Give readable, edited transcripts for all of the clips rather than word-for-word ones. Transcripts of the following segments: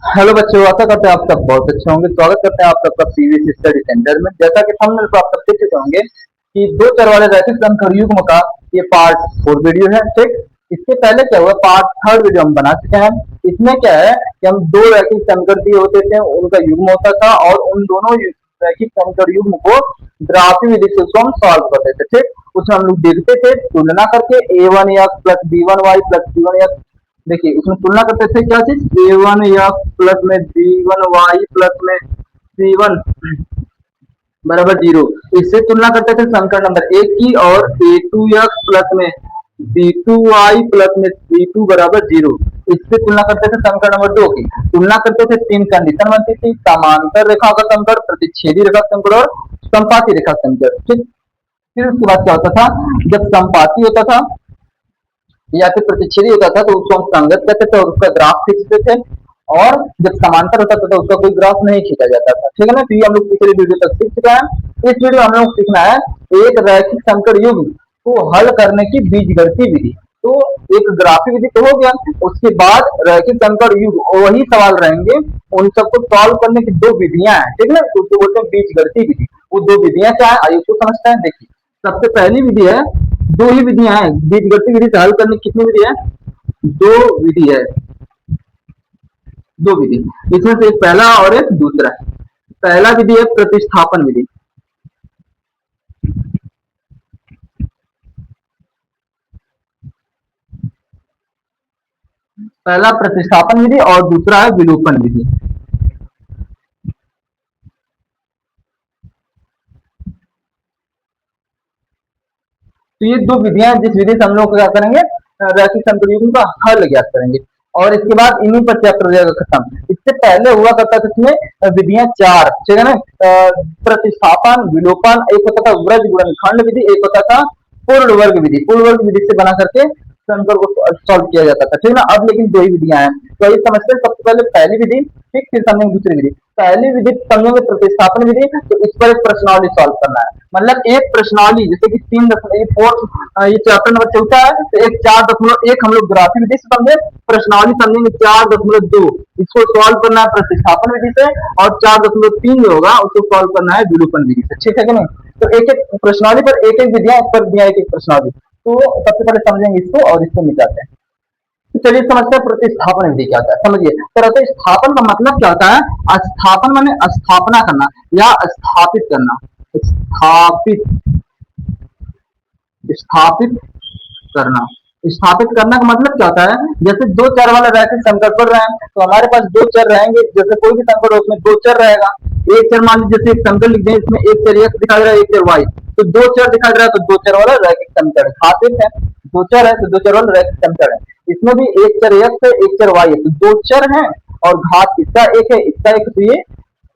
Hello बच्चों, आशा करते हैं आप सब बहुत अच्छे होंगे। स्वागत करते हैं आप सबका सीवीएस स्टडी सेंटर में। जैसा कि थंबनेल पर आप सब देख चुके होंगे कि दो चर वाले रैखिक संकर युग्म का ये पार्ट 4 वीडियो है। ठीक, इसके पहले क्या हुआ, पार्ट 3 वीडियो हम बना चुके हैं। इसमें क्या है कि हम दो रैखिक संकर दिए होते थे, उनका युग्म होता था और उन दोनों रैखिक संकर युग्म को ग्राफी विधि से उसको हम सॉल्व करते थे। ठीक, उसमें हम लोग देखते थे तुलना करके a1x plus b1y plus c1x। देखिए उसमें तुलना करते थे क्या चीज, ए वन एक्स प्लस में बी वन वाई प्लस में सी वन बराबर 0। इससे तुलना करते थे संकर नंबर 1 की, और ए टू एक्स प्लस में बी टू वाई प्लस में सी टू बराबर 0। इससे तुलना करते थे संकर नंबर 2 की। तुलना करते थे, तीन कंडीशन बनती थी: समांतर रेखा का संकर, प्रतिच्छेदी रेखा संकर और संपाती रेखा संकर। ठीक, फिर उसके बाद क्या होता था, जब संपाती होता था या फिर प्रतिच्छेदी होता था तो उसको हम संगत कहते थे और उसका ग्राफ खींचते थे। और जब समांतर होता था तो उसका कोई ग्राफ नहीं खींचा जाता था। ठीक है ना। तो ये हम लोग पिछले वीडियो तक सीख चुके हैं। इस वीडियो में हम लोग सीखना है एक रैखिक संकर युग्म को हल करने की बीजगणितीय विधि। तो एक ग्राफिक विधि तो हो गया, उसके बाद रैखिक संकर युग्म वही सवाल रहेंगे, उन सबको सॉल्व करने की दो विधियां हैं। ठीक है ना, तो उसको बोलते हैं बीजगणितीय विधि। वो दो विधियां क्या है आइए उसको समझते हैं। देखिए सबसे पहली विधि है, दो ही विधियां हैं बीजगणितीय विधि से हल करने की। कितनी विधि है, दो विधि है, दो विधि। इसमें से एक पहला और एक दूसरा। पहला विधि है प्रतिस्थापन विधि। पहला प्रतिस्थापन विधि और दूसरा है विलोपन विधि। तो ये दो विधियां जिस विधि से हम लोग क्या करेंगे, रैखिक संकर युग्म का हल ज्ञात करेंगे और इसके बाद इन्हीं पर चैप्टर हो जाएगा खत्म। इससे पहले हुआ करता था इसमें विधियां चार। ठीक है ना, प्रतिस्थापन, विलोपन, एक होता था व्रज गुणनखंड विधि, एक होता था पूर्ण वर्ग विधि। पूर्ण वर्ग विधि से बना करके संकर को सॉल्व किया जाता था। ठीक है ना। अब लेकिन दो ही विधियां हैं, तो ये समझते हैं। सबसे पहले पहली विधि, ठीक, फिर समझेंगे दूसरी विधि। पहली विधि समझेंगे प्रतिस्थापन विधि, तो इस पर एक प्रश्नावली सॉल्व करना है। मतलब एक प्रश्नावली, जैसे कि 3.4 ये चैप्टर नंबर 14 है, तो एक 4.1 हम लोग ग्राफी विधि से समझे, प्रश्नावली समझेंगे 4.2 इसको सॉल्व करना है प्रतिस्थापन विधि से, और 4.3 जो होगा उसको सॉल्व करना है विलोपन विधि से। ठीक है कि नहीं। तो एक एक प्रश्नावली पर एक एक विधियां, इस पर दिया एक एक प्रश्नावली। तो सबसे पहले समझेंगे इसको और इसको मिटाते हैं। तो चलिए समझते हैं प्रतिस्थापन विधि क्या होता है। समझिए, प्रतिस्थापन का मतलब क्या होता है, स्थापन माने स्थापना करना या स्थापित करना। स्थापित, स्थापित करना। स्थापित करना का मतलब क्या होता है, जैसे दो चर वाला रैखिक संकर पढ़ रहे हैं तो हमारे पास दो चर रहेंगे। जैसे कोई भी संकर हो उसमें दो चर रहेगा। एक चर मान लीजिए, जैसे एक संकर लिख दें, इसमें एक चर x दिखा दे रहा है, एक चर y, तो दो चर दिखा दे रहा है, तो दो चर वाला रैखिक संकर स्थापित है। दो चर है तो दो चर वाला रैखिक संकर है। इसमें भी एक चर x है, एक चर y है, तो दो चर है और घात इसका एक है, इसका एक, तो ये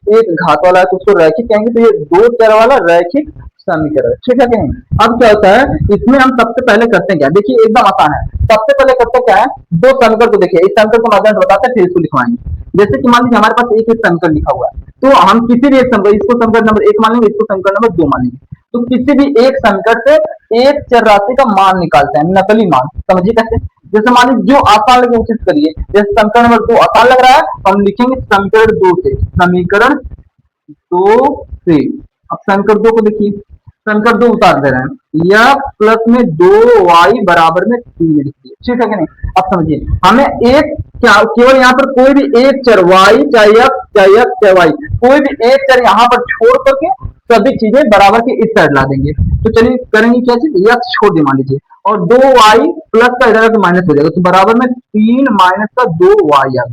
एक घात वाला है तो उसको रैखिक कहेंगे। तो ये दो चर वाला रैखिक समीकरण। ठीक है कि नहीं। अब क्या होता है, इसमें हम सबसे पहले करते हैं क्या, देखिए एकदम आसान है। सबसे पहले करते क्या है, दो समीकरण को देखिए, इस समीकरण को माध्यम से बताते हैं फिर इसको लिखवाएंगे। जैसे कि मान लीजिए हमारे पास एक एक समीकरण लिखा हुआ है, तो हम किसी भी एक समीकरण, इसको समीकरण नंबर 1 मान लेंगे, इसको समीकरण नंबर 2 मान लेंगे। तो किसी भी एक समीकरण से एक चर राशि का मान निकालते हैं, नकली मान। समझिए कैसे, जैसे मान लीजिए जो आसान लगे उचित करिए। जैसे समीकरण नंबर 2 आसान लग रहा है, हम लिखेंगे समीकरण 2 से, समीकरण 2 से। अब समीकरण 2 को देखिए, समीकरण 2 उतार दे रहे हैं, x प्लस में 2y बराबर में 3 लिखिए। ठीक है कि नहीं। अब समझिए, हमें एक क्या, केवल यहाँ पर कोई भी एक चर y, चाहे x चाहे x चाहे y, कोई भी एक चर यहाँ पर छोड़ करके सभी चीजें बराबर के इस साइड ला देंगे। तो चलिए करेंगे क्या चीज, x छोड़ दिए मान लीजिए, और 2y प्लस का इधर तो माइनस हो जाएगा, तो बराबर में 3 माइनस का 2y आ गया।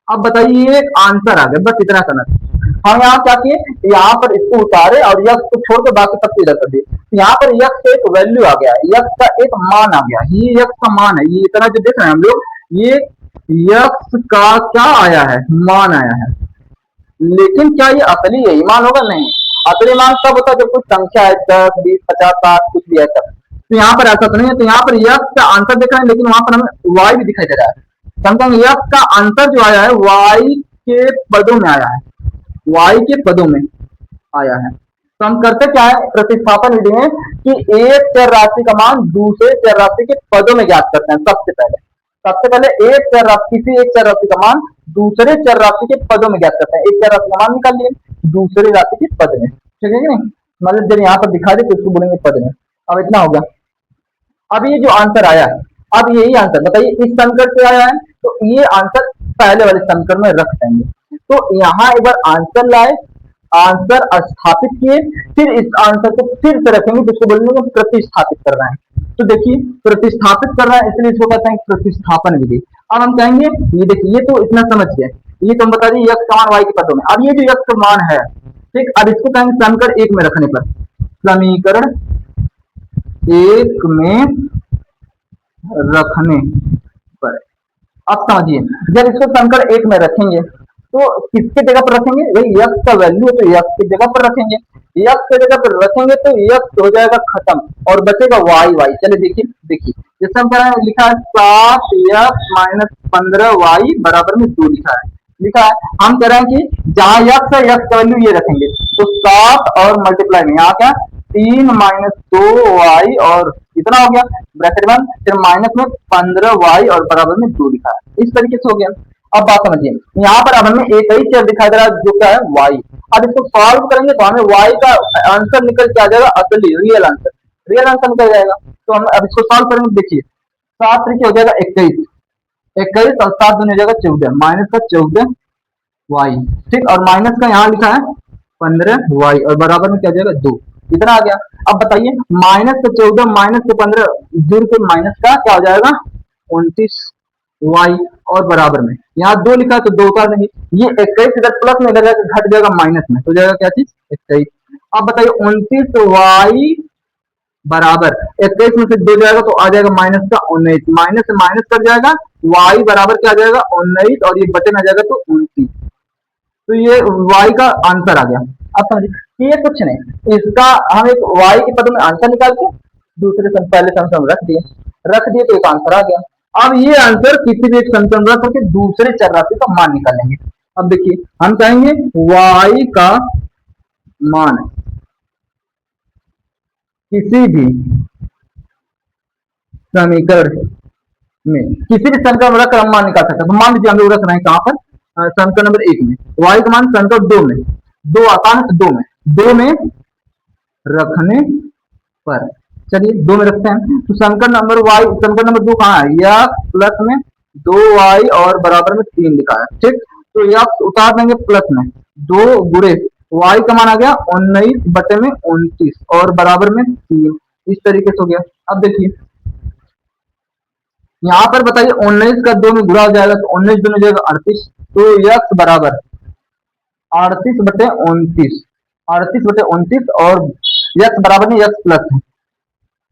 अब बताइए एक आंसर आ गया, बस इतना करना था। हम यहाँ क्या किए, यहाँ पर इसको उतारे और यक्स को छोड़ के बाकी सबको इधर कर दिए। यहाँ पर यक्स का एक वैल्यू आ गया, यक्स का एक मान आ गया, ये यक्स का मान है। ये इतना जो देख रहे हैं हम लोग, ये यक्स का क्या आया है, मान आया है। लेकिन क्या ये असली यही मान होगा, नहीं। असली मान तब होता है जब कोई संख्या है, 10 20 50 60 कुछ भी है तब। तो यहाँ पर ऐसा तो नहीं है। तो यहाँ पर यक्स का आंसर दिख रहा है, लेकिन वहां पर हमें वाई भी दिखाई दे रहा है। समझेंगे, यक्स का आंसर जो आया है वाई के पदों में आया है, y के पदों में आया है। तो हम करते क्या है प्रतिस्थापन विधि में कि एक चर राशि का मान दूसरे चर राशि के पदों में ज्ञात करते हैं सबसे पहले। सबसे पहले एक चर राशि, किसी एक चर राशि का मान दूसरे चर राशि के पदों में ज्ञात करते हैं। एक चर राशि का मान निकाल लिए दूसरे राशि के पद में, ठीक है कि नहीं? मतलब जब यहाँ पर दिखा दे तो उसको बोलेंगे पद में। अब इतना हो गया। अब ये जो आंसर आया है, अब यही आंसर बताइए इस समीकरण से आया है, तो ये आंसर पहले वाले समीकरण में रख देंगे। तो यहाँ एक बार आंसर लाए, आंसर स्थापित किए, फिर इस आंसर को फिर से रखेंगे, जिसको बोलेंगे प्रतिस्थापित कर रहे हैं। तो देखिए प्रतिस्थापित कर रहा है, इसलिए इसको कहते हैं प्रतिस्थापन विधि। अब हम कहेंगे ये देखिए, ये तो इतना समझ गए, ये तो हम बता दिए x समान y के पदों में। अब ये जो x का मान है, ठीक, अब इसको कहेंगे समीकरण एक में रखने पर, समीकरण एक में रखने पर। अब समझिए, जब इसको समीकरण एक में रखेंगे तो किसके जगह पर रखेंगे? वही x का वैल्यू है तो x की जगह पर रखेंगे। x की जगह पर रखेंगे तो x हो जाएगा खत्म और बचेगा y। चलिए देखिए देखिए, जैसे हम लिखा है 7x माइनस 15y बराबर में 2 लिखा है। हम कह रहे हैं कि जहां x है x का वैल्यू ये रखेंगे, तो 7 और मल्टीप्लाई में यहाँ क्या 3 माइनस 2y और इतना हो गया ब्रैकेट बंद, फिर माइनस में 15y और बराबर में 2 लिखा है। इस तरीके से हो गया। अब बात समझिए, यहाँ पर अब हमें एक ही चर दिखाई दे रहा है जो क्या है y। अब इसको सॉल्व करेंगे तो हमें y का आंसर निकल के आ जाएगा, असली रियल आंसर निकल जाएगा। तो हम अब इसको सॉल्व करेंगे, देखिए 7 तरीके हो जाएगा 21 और 7 दूनी हो जाएगा 14, माइनस का 14y, ठीक, और माइनस का यहाँ लिखा है 15y और बराबर में क्या हो जाएगा 2, इतना आ गया। अब बताइए माइनस का 14 माइनस के 15 जुड़ के माइनस का क्या हो जाएगा 29y और बराबर में यहाँ 2 लिखा है तो 2 उतार देंगे, ये 21 इधर प्लस में लगा घट जाएगा माइनस में, तो जाएगा क्या चीज 21। अब बताइए 29y बराबर 21 में से 2 जाएगा तो आ जाएगा माइनस का 19, माइनस से माइनस कर जाएगा, y बराबर क्या आ जाएगा 19 और ये बटे में आ जाएगा तो 29। तो ये y का आंसर आ गया। अब समझिए ये कुछ नहीं, इसका हम एक y के पदों में आंसर निकाल के दूसरे पहले समीकरण रख दिए तो एक आंसर आ गया। अब ये आंसर किसी भी एक समीकरण रख करके दूसरे चर राशि का मान निकालेंगे। अब देखिए हम कहेंगे y का मान किसी भी समीकरण में, किसी भी समीकरण में रखकर हम मान निकाल सकते हैं। तो मान लीजिए हम लोग रख रहे हैं कहां पर, समीकरण नंबर 1 में y का मान समीकरण 2 में, 2 आसान है तो 2 में रखने पर, चलिए 2 में रखते हैं। तो समीकरण नंबर समीकरण नंबर 2 कहाँ है, x प्लस में 2y और बराबर में 3 लिखा है, ठीक। तो x उतार देंगे प्लस में 2 गुणे y का मान आ गया 19 बटे में 29 और बराबर में 3, इस तरीके से हो गया। अब देखिए यहाँ पर बताइए 19 का 2 में गुणा हो जाएगा तो 19 दूनी हो जाएगा 38, तो x बराबर 38 बटे 29, 38 बटे 29 और x बराबर में x प्लस है,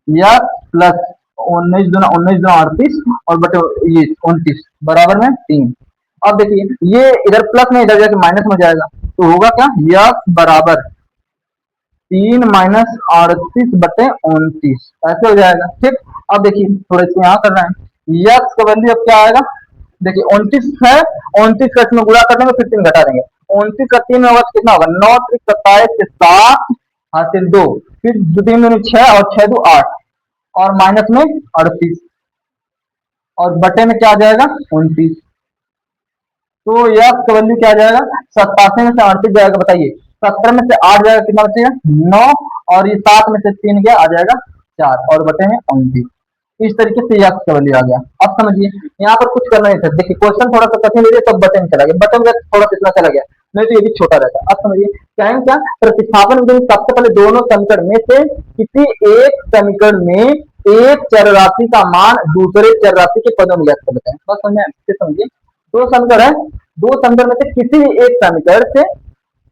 x प्लस 19 दूना 38 और बटे ये 29 बराबर में 3। अब देखिए ये इधर प्लस में इधर जाके माइनस में जाएगा तो होगा क्या, x बराबर 3 माइनस 38 बटे 29 ऐसे हो जाएगा, ठीक। अब देखिए थोड़ा इसको यहाँ कर रहे हैं, x का वैल्यू अब क्या आएगा, देखिए 29 है, 29 का इसमें गुणा कर देंगे फिर 3 घटा देंगे, 29 का 3 में होगा तो कितना होगा 9 3 27 के 7 हासिल 2, फिर 2 3 दूनी 6 और 6 2 8 और माइनस में 38 और बटे में क्या आ जाएगा 29। तो x का वैल्यू क्या आ जाएगा, 87 में से 38 जाएगा, बताइए 17 में से 8 जाएगा कितना बचेगा 9 और ये 7 में से 3 गया आ जाएगा 4 और बटे में 29। इस तरीके से x का वैल्यू आ गया। अब समझिए यहाँ पर कुछ करना नहीं था, देखिए क्वेश्चन थोड़ा सा कठिन ले लिया तब बटन चला गया, बटन थोड़ा सा इतना चला गया, नहीं तो ये भी छोटा रहता। अब समझिए कहेंगे क्या, प्रतिस्थापन विधि सबसे पहले दोनों समीकरण में से किसी एक समीकरण में एक चर राशि का मान दूसरे चर राशि के पदों में ज्ञात कर लेते हैं। बस समझिए दो समीकरण है, दो समीकरण में से किसी एक समीकरण से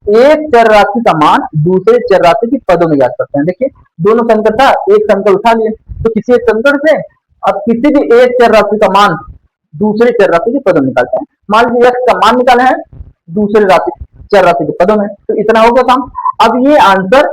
एक चर राशि का मान दूसरे चर राशि के पदों में ज्ञात करते हैं। देखिए दोनों समीकरण था, एक समीकरण उठा लिए तो किसी एक समीकरण से अब किसी भी एक चर राशि का मान दूसरे चर राशि के पदों में निकालते हैं। मान लीजिए x का मान निकाले हैं दूसरे चर राशि के पदों में, तो इतना हो गया काम। अब ये आंसर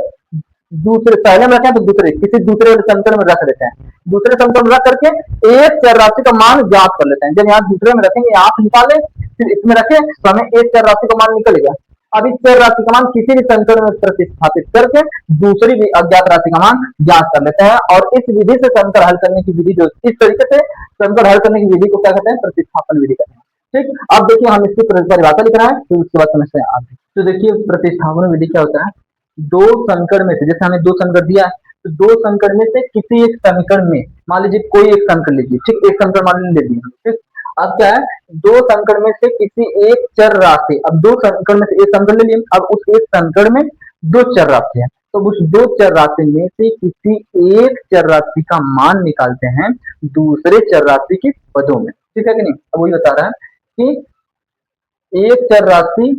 दूसरे पहले में रखें तो दूसरे किसी दूसरे समीकरण में रख देते हैं, दूसरे समीकरण में रख करके एक चर राशि का मान ज्ञात कर लेते हैं। जब यहाँ दूसरे में रखेंगे यहाँ से निकाले फिर इसमें रखे तो हमें एक चर राशि का मान निकलेगा, अब इस चर राशि का मान किसी भी समीकरण में प्रतिस्थापित करके दूसरी भी अज्ञात राशि का मान ज्ञात कर लेते हैं, और इस विधि से समीकरण हल करने की विधि, जो इस तरीके से समीकरण हल करने की विधि को क्या कहते हैं, प्रतिस्थापन विधि कहते हैं। ठीक, अब देखिए हम इसकी परिभाषा लिख रहे हैं, फिर उसके बाद समझते हैं आगे। तो देखिए प्रतिस्थापन विधि क्या होता है, दो समीकरण में से, जैसे हमें दो समीकरण दिया है, तो दो समीकरण में से किसी एक समीकरण में, मान लीजिए कोई एक समीकरण लीजिए, ठीक, एक समीकरण मान लीजिए ले दिया, ठीक। अब क्या है, दो समीकरण में से किसी एक चर राशि, अब दो समीकरण में से एक समीकरण ले लिए, अब उस एक समीकरण में दो चर राशि है, तो उस दो चर राशि में से किसी एक चर राशि का मान निकालते हैं दूसरे चर राशि के पदों में, ठीक है कि नहीं। अब वही बता रहा है कि एक चर राशि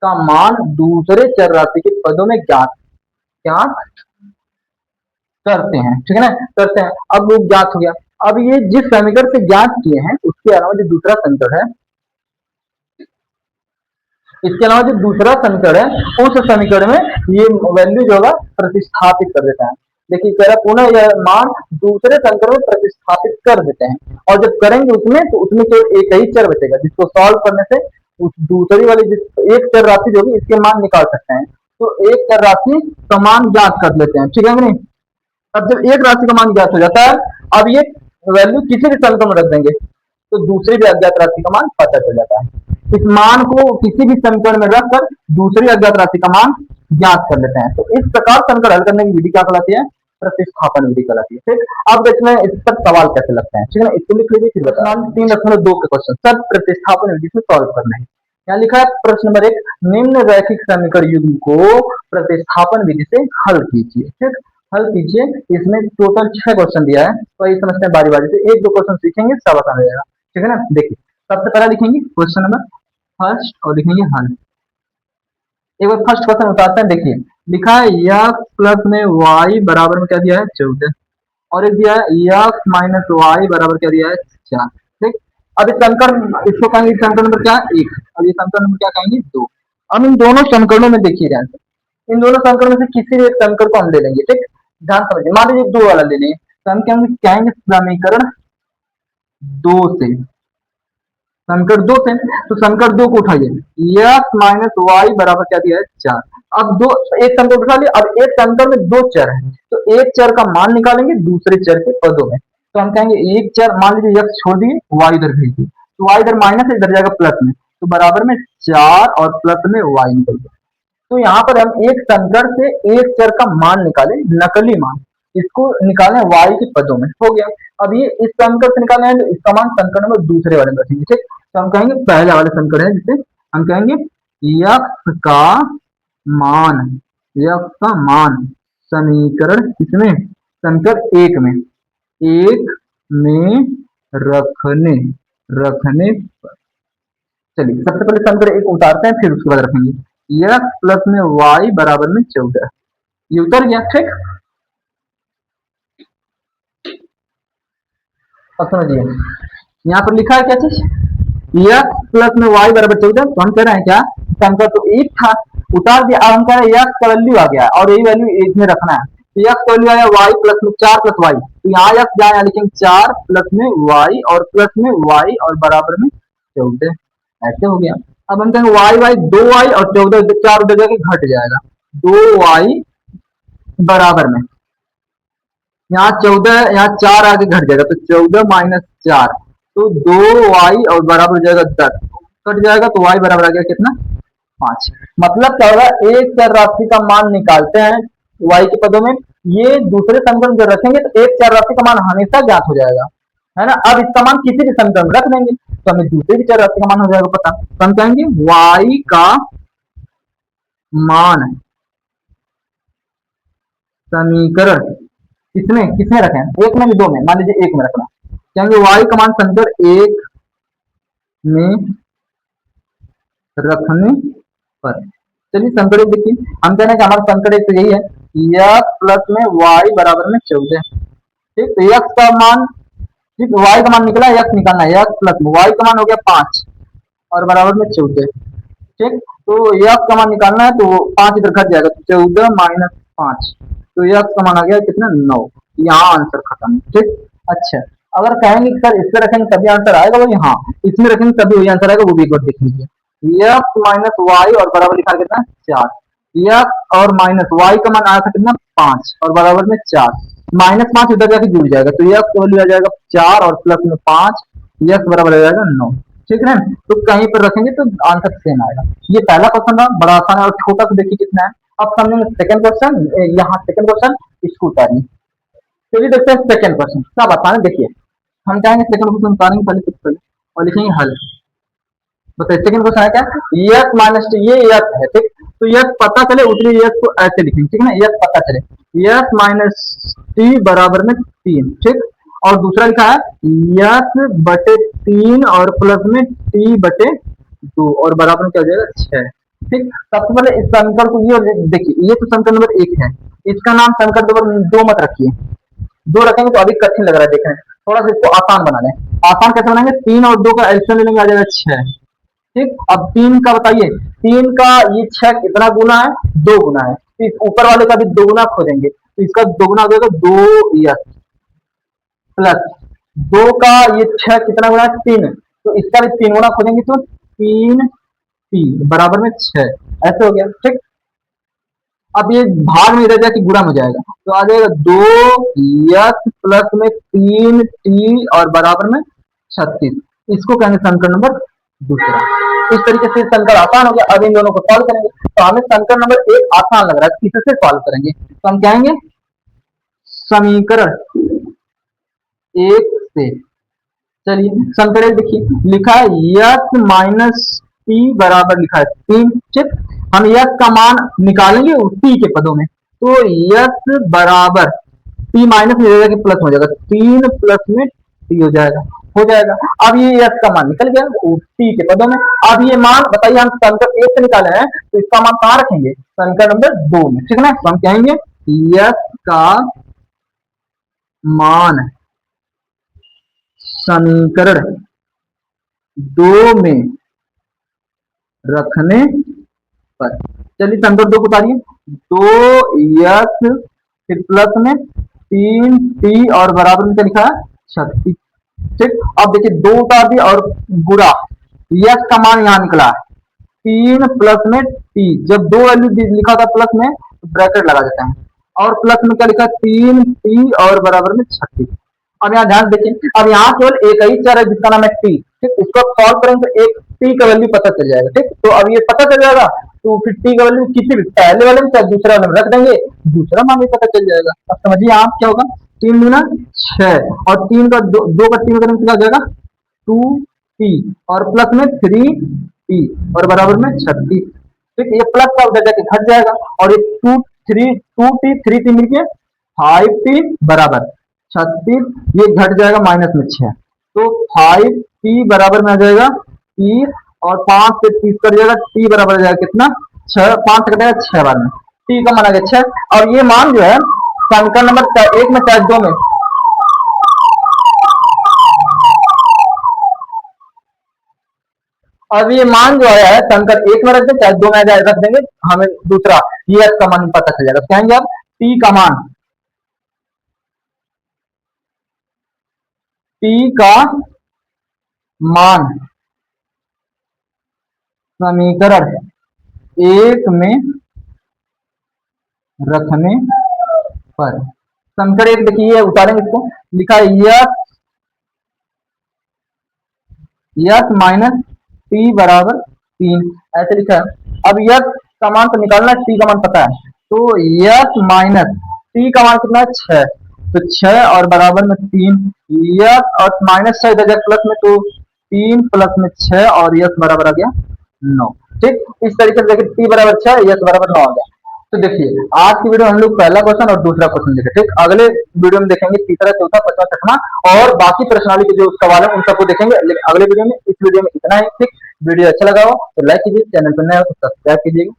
का मान दूसरे चर राशि के पदों में ज्ञात ज्ञात करते हैं, ठीक है ना, करते हैं। अब वो ज्ञात हो गया। अब ये जिस समीकरण से ज्ञात किए हैं उसके अलावा जो दूसरा समीकरण है, इसके अलावा जो दूसरा समीकरण है, उस समीकरण में ये वैल्यू जो होगा प्रतिस्थापित कर देता है। देखिए कह रहा पुनः यह मान दूसरे समीकरण में प्रतिस्थापित कर देते हैं, और जब करेंगे उसमें तो उसमें केवल एक ही चर बचेगा, जिसको सॉल्व करने से उस दूसरी वाली जिस एक चर राशि जो होगी इसके मान निकाल सकते हैं। तो एक चर राशि का मान ज्ञात कर लेते हैं, ठीक है कि नहीं। अब जब एक राशि का मान ज्ञात हो जाता है, अब ये वैल्यू किसी भी समीकरण में रख देंगे तो दूसरी भी अज्ञात राशि का मान पता चल जाता है। इस मान को किसी भी समीकरण में रखकर दूसरी अज्ञात राशि का मान ज्ञात कर लेते हैं। तो इस प्रकार समीकरण हल करने की विधि क्या कहलाती है, प्रतिस्थापन विधि कहलाती है। ठीक, अब इसमें इस पर सवाल कैसे लगते हैं, ठीक है ना, इसको लिख लीजिए, फिर बताना। 3.2 के क्वेश्चन सब प्रतिस्थापन विधि से सॉल्व करना है। यहाँ लिखा है प्रश्न नंबर 1, निम्न रैखिक समीकरण युग्म को प्रतिस्थापन विधि से हल कीजिए। ठीक, हल कीजिए। इसमें टोटल 6 क्वेश्चन दिया है, तो ये समझते हैं बारी बारी से, एक दो क्वेश्चन सीखेंगे सब आसान हो जाएगा, ठीक है ना। देखिए सबसे पहला लिखेंगे क्वेश्चन नंबर फर्स्ट और लिखेंगे हल। एक बार फर्स्ट क्वेश्चन उतारते हैं। देखिए लिखा है x प्लस में y बराबर में क्या दिया है 14, और एक दिया है x माइनस वाई बराबर क्या दिया है 4। ठीक, अब इस समीकरण इसको कहेंगे समीकरण नंबर क्या है 1, और ये समीकरण नंबर क्या कहेंगे 2। अब इन दोनों समीकरणों में देखिए ध्यान से, इन दोनों समीकरण में से किसी भी एक समीकरण को हम ले लेंगे। ठीक, ध्यान समझिए, मान लीजिए 2 वाला ले लेंगे, तो हम कहेंगे समीकरण 2 से, समीकरण 2 से, तो समीकरण 2 को उठाइए, x माइनस वाई बराबर क्या दिया है 4। अब दो एक समीकरण उठा लिया, अब एक समीकरण में दो चर है, तो एक चर का मान निकालेंगे दूसरे चर के पदों में। तो हम कहेंगे एक चर, मान लीजिए x छोड़ दिए, y इधर भेज दिए, तो y इधर माइनस है, इधर जाएगा प्लस में, तो बराबर में 4 और प्लस में y निकल गया। तो यहाँ पर हम एक समीकरण से एक चर का मान निकाले, नकली मान, इसको निकालें y के पदों में, हो गया। अब ये इस समीकरण से निकालना है, तो इसका मान समीकरण नंबर दूसरे वाले में रखेंगे। ठीक, तो हम कहेंगे पहले वाले समीकरण है, जिसे हम कहेंगे x का मान, x का मान समीकरण किसमें, समीकरण 1 में, 1 में रखने पर। चलिए सबसे पहले समीकरण 1 उतारते हैं, फिर उसके बाद रखेंगे x प्लस में y बराबर में 14, ये उतर गया। ठीक, अब समझिए यहाँ पर लिखा है क्या चीज, x प्लस में y बराबर 14, तो हम कह रहे हैं क्या, समीकरण तो 1 था, उतार दिया, अब हम कह रहे हैं x का वैल्यू आ गया और यही वैल्यू 1 में रखना है, तो x का वैल्यू आया y प्लस में 4 प्लस y, तो यहाँ x जाए लेकिन 4 प्लस में y और प्लस में y और बराबर में 14, ऐसे हो गया। अब हम कहेंगे y 2y और 14, 4 उधर जाके घट जाएगा, 2y बराबर में, यहाँ 14, यहाँ 4 आगे घट जाएगा, तो 14 माइनस 4, तो 2y और बराबर हो जाएगा 10, कट जाएगा, तो y बराबर आ गया कितना 5। मतलब क्या होगा, एक चर राशि का मान निकालते हैं y के पदों में, ये दूसरे समीकरण जब रखेंगे तो एक चर राशि का मान हमेशा ज्ञात हो जाएगा, है ना। अब इसका मान किसी भी समीकरण में रख देंगे तो हमें दूसरे चर राशि का मान हो जाएगा पता, तो हम कहेंगे y का मान समीकरण किसमें किसमें रखें, एक में भी, दो में, मान लीजिए एक में रखना, कहेंगे y का मान समीकरण 1 में रखने पर। चलिए समीकरण देखिए, हम कह रहे हैं कि हमारा समीकरण तो यही है, x प्लस में y बराबर में 14। ठीक, तो x का मान, ठीक y का मान निकला, x निकालना है, x प्लस में y का मान हो गया 5 और बराबर में 14। ठीक, तो x का मान निकालना है, तो 5 इधर घट जाएगा, तो 14 माइनस 5, तो x का मान आ गया कितना 9, यहाँ आंसर खत्म। ठीक, अच्छा अगर कहेंगे सर इससे रखेंगे तभी आंसर आएगा, वही हाँ इसमें रखेंगे तभी वही आंसर आएगा, वो भी एक बार देख लीजिए। एक्स माइनस वाई और बराबर लिखा है कितना 4। एक्स और माइनस वाई का मान आया था कितना 5 और बराबर में 4। -5 उधर जाके जुड़ जाएगा तो एक्स का वैल्यू आ जाएगा 4 और प्लस में 5, एक्स बराबर आ जाएगा 9। ठीक है ना, तो कहीं पर रखेंगे तो आंसर सेम आएगा। ये पहला क्वेश्चन था, बड़ा आसान है और छोटा सा देखिए कितना है। अब समझेंगे सेकंड क्वेश्चन, यहाँ सेकंड क्वेश्चन इसको उतारिए। चलिए देखते हैं सेकंड क्वेश्चन क्या बताना। देखिए हम चाहेंगे सेकंड क्वेश्चन उतारेंगे पहले सबसे पहले और लिखेंगे हल। बताइए सेकंड क्वेश्चन है क्या, एक्स माइनस ये एक्स है ठीक, तो एक्स पता चले उतनी एक्स को ऐसे लिखेंगे ठीक है ना, एक्स पता चले एक्स माइनस टी बराबर में 3 ठीक। और दूसरा लिखा है एक्स बटे 3 और प्लस में टी बटे 2 और बराबर में क्या हो जाएगा 6 ठीक। सबसे पहले इस समीकरण को ये देखिए, ये तो समीकरण नंबर 1 है, इसका नाम समीकरण नंबर 2 मत रखिए, 2 रखेंगे तो अभी कठिन लग रहा है देखने, थोड़ा सा इसको आसान बना लें। आसान कैसे बनाएंगे, 3 और 2 का एलसीएम ले लेंगे आ जाएगा 6 ठीक। अब 3 का बताइए, 3 का ये 6 कितना गुना है 2 गुना है, तो इस ऊपर वाले का भी 2 गुना खोजेंगे तो इसका 2 गुना हो जाएगा 2 यस प्लस 2 का ये 6 कितना गुना है 3, तो इसका भी 3 गुना खोजेंगे तो 3 टी बराबर में 6 ऐसे हो गया ठीक। अब ये भाग में रह जाए गुणा हो जाएगा तो आ जाएगा 2 यस प्लस में 3 टी और बराबर में 36। इसको कहेंगे समीकरण नंबर दूसरा। इस तरीके से समीकरण आसान हो गया। अब इन दोनों को सॉल्व करेंगे तो हमें समीकरण नंबर 1 आसान लग रहा है, किससे सॉल्व करेंगे तो हम कहेंगे समीकरण 1 से। चलिए समीकरण देखिए लिखा है एक्स माइनस टी बराबर लिखा है 3 ठीक। हम एक्स का मान निकालेंगे टी के पदों में तो एक्स बराबर टी माइनस में जाएगा प्लस हो जाएगा 3 प्लस में टी हो जाएगा। अब ये एक्स का मान निकल गया टी के पदों में। अब ये मान बताइए हम समीकरण 1 से निकाले हैं तो इसका मान कहाँ रखेंगे समीकरण नंबर 2 में ठीक है ना, तो हम कहेंगे एक्स का मान समीकरण 2 में रखने पर। चलिए समीकरण 2 को उतारिए, 2 एक्स फिर प्लस में 3 टी और बराबर में क्या लिखा है 36 ठीक। अब देखिए 2 उतार दिया और गुणा, एक्स का मान यहाँ निकला 3 प्लस में टी, जब 2 वैल्यू लिखा था प्लस में तो ब्रैकेट लगा देते हैं और प्लस में क्या लिखा 3 टी और बराबर में 36। अब यहाँ ध्यान देखिए, अब यहाँ केवल एक ही चर है जिसका नाम है टी ठीक, इसको सॉल्व करेंगे तो एक टी का वैल्यू पता चल जाएगा ठीक। तो अब ये पता चल जाएगा तो फिर टी का वैल्यू किसी भी पहले वाले में चाहे दूसरे वाले में रख देंगे, दूसरा मान भी पता चल जाएगा। अब समझिए आप क्या होगा 3 गुना 6 और 3 का 2 का 3 करेंगे क्या हो जाएगा 2 टी और प्लस में 3 टी और बराबर में 36 ठीक। ये प्लस का उधर जाके घट जाएगा और ये 2 टी 3 टी मिलके 5 टी बराबर 36, ये घट जाएगा माइनस में 6 तो 5 टी बराबर में आ जाएगा 30 और 5 से 30 कर जाएगा टी बराबर आ जाएगा कितना 6, 5 कटेगा 6 बार में टी का मान आ गया 6। और ये मान जो है समीकरण नंबर 1 में चाहे 2 में, अब ये मान जो आया है समीकरण 1 में रख दें चाहे 2 में रख देंगे, हमें दूसरा ये का मान पता चल जाएगा। कहेंगे अब टी का मान, टी का मान समीकरण 1 में रखने पर। समीकरण 1 देखिए उतारेंगे इसको, लिखा है यस माइनस टी बराबर 3 ऐसे लिखा है। अब यस का मान तो निकालना है, टी का मान पता है तो यस माइनस टी का मान कितना है 6, तो 6 और बराबर में 3 यस और माइनस 6 इधर प्लस में तो 3 प्लस में 6 और यस बराबर आ गया 9 ठीक। इस तरीके से देखिए टी बराबर 6 यस बराबर 9 आ गया। तो देखिए आज की वीडियो हम लोग पहला क्वेश्चन और दूसरा क्वेश्चन देखे ठीक, अगले वीडियो में देखेंगे तीसरा चौथा पांचवा छठवां और बाकी प्रश्नावली के जो सवाल है उन सबको देखेंगे अगले वीडियो में। इस वीडियो में इतना ही ठीक। वीडियो अच्छा लगा हो तो लाइक कीजिए, चैनल पर नया हो तो सब्सक्राइब कीजिएगा।